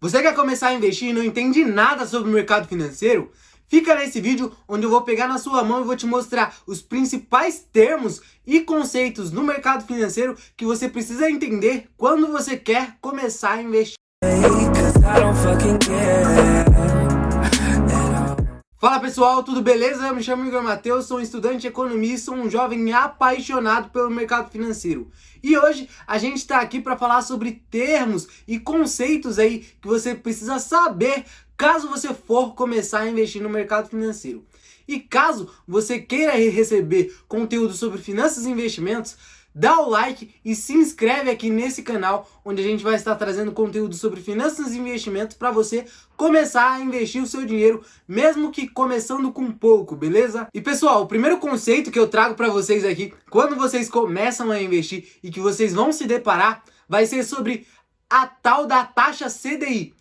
Você quer começar a investir e não entende nada sobre o mercado financeiro? Fica nesse vídeo onde eu vou pegar na sua mão e vou te mostrar os principais termos e conceitos no mercado financeiro que você precisa entender quando você quer começar a investir. Fala pessoal, tudo beleza? Eu me chamo Igor Matheus, sou um estudante de economia e sou um jovem apaixonado pelo mercado financeiro. E hoje a gente está aqui para falar sobre termos e conceitos aí que você precisa saber caso você for começar a investir no mercado financeiro. E caso você queira receber conteúdo sobre finanças e investimentos, dá o like e se inscreve aqui nesse canal, onde a gente vai estar trazendo conteúdo sobre finanças e investimentos para você começar a investir o seu dinheiro, mesmo que começando com pouco, beleza? E pessoal, o primeiro conceito que eu trago para vocês aqui, quando vocês começam a investir e que vocês vão se deparar, vai ser sobre a tal da taxa CDI.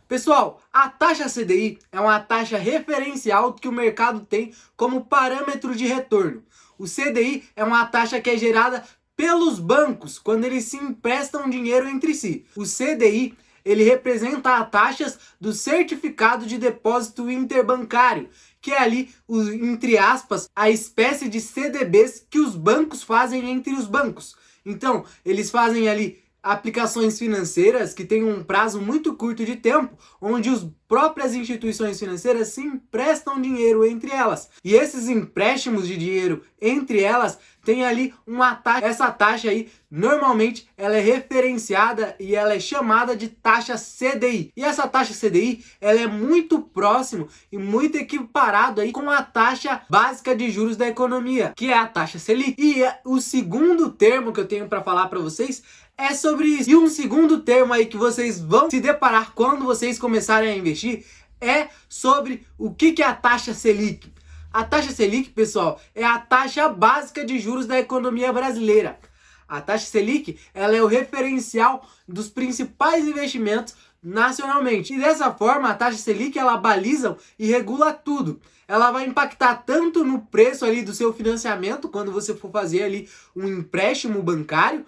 Pessoal, a taxa CDI é uma taxa referencial que o mercado tem como parâmetro de retorno. O CDI é uma taxa que é gerada pelos bancos quando eles se emprestam dinheiro entre si. O CDI, ele representa as taxas do certificado de depósito interbancário, que é ali, entre aspas, a espécie de CDBs que os bancos fazem entre os bancos. Então, eles fazem ali aplicações financeiras que têm um prazo muito curto de tempo, onde as próprias instituições financeiras se emprestam dinheiro entre elas. E esses empréstimos de dinheiro entre elas tem ali uma taxa. Essa taxa aí, normalmente, ela é referenciada e ela é chamada de taxa CDI. E essa taxa CDI, ela é muito próximo e muito equiparado aí com a taxa básica de juros da economia, que é a taxa Selic. E o segundo termo que eu tenho para falar para vocês é sobre isso. E um segundo termo aí que vocês vão se deparar quando vocês começarem a investir é sobre o que é a taxa Selic. A taxa Selic, pessoal, é a taxa básica de juros da economia brasileira. A taxa Selic, ela é o referencial dos principais investimentos nacionalmente. E dessa forma, a taxa Selic, ela baliza e regula tudo. Ela vai impactar tanto no preço ali do seu financiamento, quando você for fazer ali um empréstimo bancário,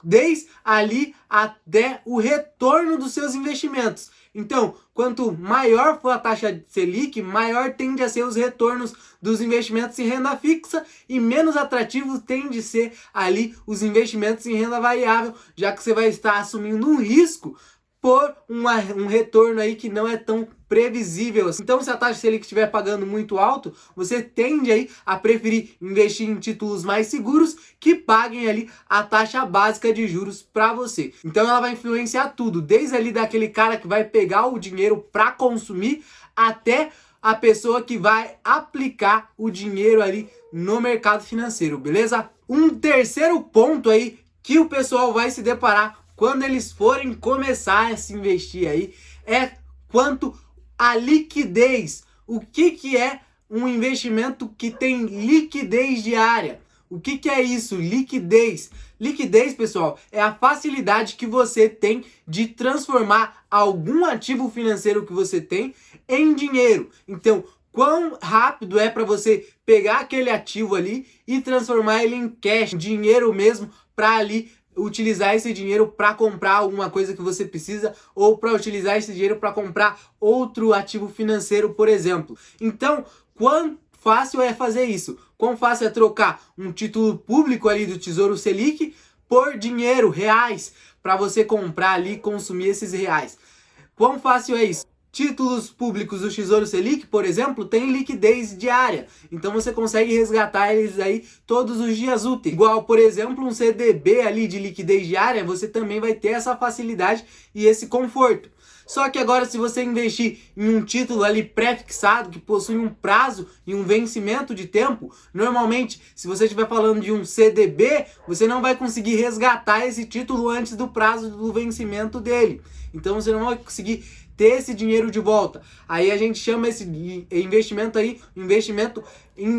desde ali até o retorno dos seus investimentos. Então, quanto maior for a taxa Selic, maior tende a ser os retornos dos investimentos em renda fixa e menos atrativo tende a ser ali os investimentos em renda variável, já que você vai estar assumindo um risco por um retorno aí que não é tão previsível assim. Então, se a taxa Selic estiver pagando muito alto, você tende aí a preferir investir em títulos mais seguros que paguem ali a taxa básica de juros para você. Então, ela vai influenciar tudo, desde ali daquele cara que vai pegar o dinheiro para consumir até a pessoa que vai aplicar o dinheiro ali no mercado financeiro, beleza? Um terceiro ponto aí que o pessoal vai se deparar quando eles forem começar a se investir aí, é quanto à liquidez. O que é um investimento que tem liquidez diária? O que é isso? Liquidez. Liquidez, pessoal, é a facilidade que você tem de transformar algum ativo financeiro que você tem em dinheiro. Então, quão rápido é para você pegar aquele ativo ali e transformar ele em cash, dinheiro mesmo, para ali utilizar esse dinheiro para comprar alguma coisa que você precisa ou para utilizar esse dinheiro para comprar outro ativo financeiro, por exemplo. Então, quão fácil é fazer isso? Quão fácil é trocar um título público ali do Tesouro Selic por dinheiro, reais, para você comprar ali e consumir esses reais? Quão fácil é isso? Títulos públicos do Tesouro Selic, por exemplo, tem liquidez diária. Então você consegue resgatar eles aí todos os dias úteis. Igual, por exemplo, um CDB ali de liquidez diária, você também vai ter essa facilidade e esse conforto. Só que agora, se você investir em um título ali pré-fixado, que possui um prazo e um vencimento de tempo, normalmente, se você estiver falando de um CDB, você não vai conseguir resgatar esse título antes do prazo do vencimento dele. Então você não vai conseguir ter esse dinheiro de volta. Aí a gente chama esse investimento aí, investimento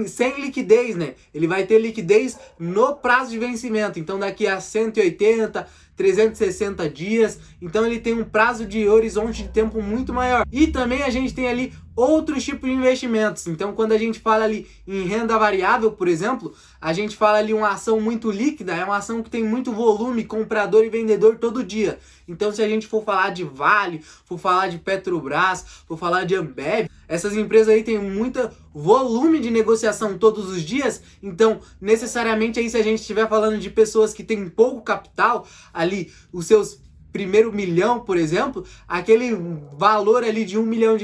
sem liquidez, né? Ele vai ter liquidez no prazo de vencimento, então daqui a 180, 360 dias, então ele tem um prazo de horizonte de tempo muito maior. E também a gente tem ali outros tipos de investimentos. Então quando a gente fala ali em renda variável, por exemplo, a gente fala ali uma ação muito líquida, é uma ação que tem muito volume, comprador e vendedor todo dia. Então se a gente for falar de Vale, for falar de Petrobras, for falar de Ambev, essas empresas aí têm muito volume de negociação todos os dias, então necessariamente aí se a gente estiver falando de pessoas que têm pouco capital, ali os seus primeiro milhão, por exemplo, aquele valor ali de R$1 milhão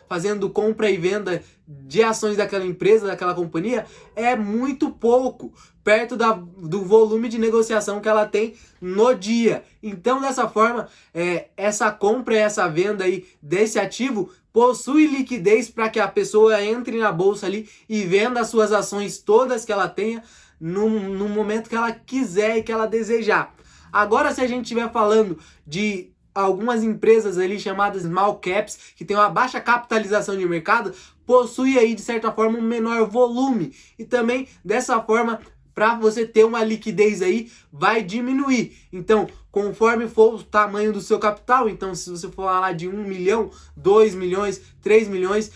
fazendo compra e venda de ações daquela empresa, daquela companhia, é muito pouco, perto do volume de negociação que ela tem no dia. Então, dessa forma, essa compra e essa venda aí desse ativo possui liquidez para que a pessoa entre na bolsa ali e venda as suas ações todas que ela tenha no momento que ela quiser e que ela desejar. Agora, se a gente estiver falando de algumas empresas ali chamadas small caps, que tem uma baixa capitalização de mercado, possui aí de certa forma um menor volume. E também dessa forma, para você ter uma liquidez aí, vai diminuir. Então, conforme for o tamanho do seu capital, então se você for lá de 1 milhão, 2 milhões, 3 milhões,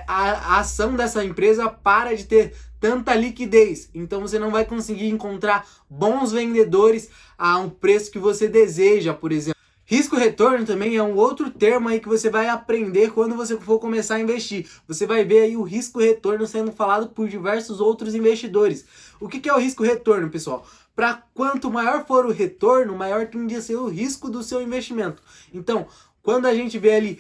a ação dessa empresa para de ter tanta liquidez. Então você não vai conseguir encontrar bons vendedores a um preço que você deseja, por exemplo. Risco-retorno também é um outro termo aí que você vai aprender quando você for começar a investir. Você vai ver aí o risco-retorno sendo falado por diversos outros investidores. O que é o risco-retorno, pessoal? Para quanto maior for o retorno, maior tende a ser o risco do seu investimento. Então, quando a gente vê ali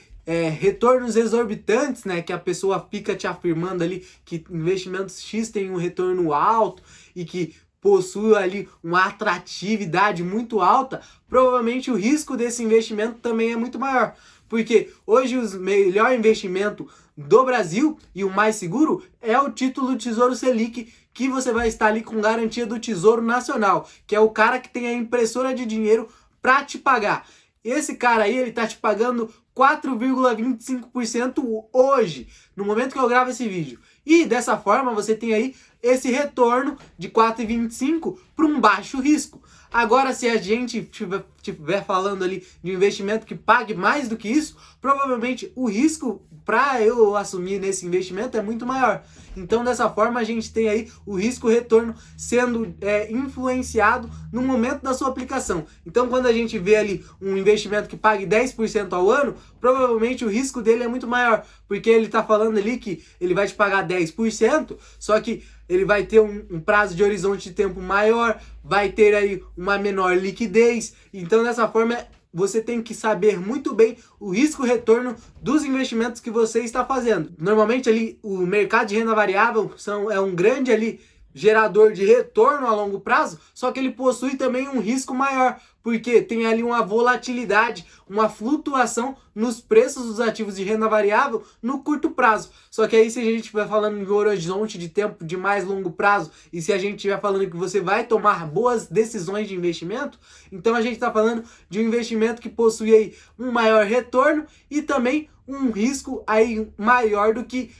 retornos exorbitantes, né, que a pessoa fica te afirmando ali que investimentos X tem um retorno alto e que possui ali uma atratividade muito alta, provavelmente o risco desse investimento também é muito maior. Porque hoje o melhor investimento do Brasil e o mais seguro é o título Tesouro Selic, que você vai estar ali com garantia do Tesouro Nacional, que é o cara que tem a impressora de dinheiro para te pagar. Esse cara aí, ele tá te pagando 4,25% hoje, no momento que eu gravo esse vídeo. E dessa forma você tem aí esse retorno de 4,25 para um baixo risco. Agora, se a gente estiver falando ali de um investimento que pague mais do que isso, provavelmente o risco para eu assumir nesse investimento é muito maior. Então, dessa forma, a gente tem aí o risco-retorno sendo influenciado no momento da sua aplicação. Então, quando a gente vê ali um investimento que pague 10% ao ano, provavelmente o risco dele é muito maior, porque ele está falando ali que ele vai te pagar 10%, só que ele vai ter um prazo de horizonte de tempo maior, vai ter aí uma menor liquidez. Então, dessa forma, você tem que saber muito bem o risco-retorno dos investimentos que você está fazendo. Normalmente ali o mercado de renda variável é um grande ali gerador de retorno a longo prazo, só que ele possui também um risco maior, porque tem ali uma volatilidade, uma flutuação nos preços dos ativos de renda variável no curto prazo. Só que aí, se a gente estiver falando de um horizonte de tempo de mais longo prazo, e se a gente estiver falando que você vai tomar boas decisões de investimento, então a gente está falando de um investimento que possui aí um maior retorno e também um risco aí maior do que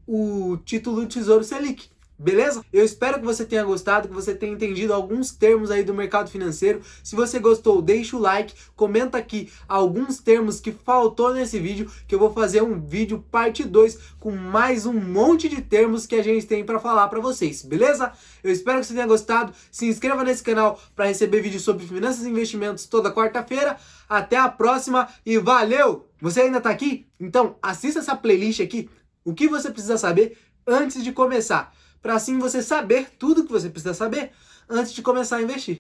o título do Tesouro Selic. Beleza? Eu espero que você tenha gostado, que você tenha entendido alguns termos aí do mercado financeiro. Se você gostou, deixa o like, comenta aqui alguns termos que faltou nesse vídeo, que eu vou fazer um vídeo parte 2 com mais um monte de termos que a gente tem para falar para vocês, beleza? Eu espero que você tenha gostado. Se inscreva nesse canal para receber vídeos sobre finanças e investimentos toda quarta-feira. Até a próxima e valeu! Você ainda tá aqui? Então assista essa playlist aqui, o que você precisa saber antes de começar, para assim você saber tudo que você precisa saber antes de começar a investir.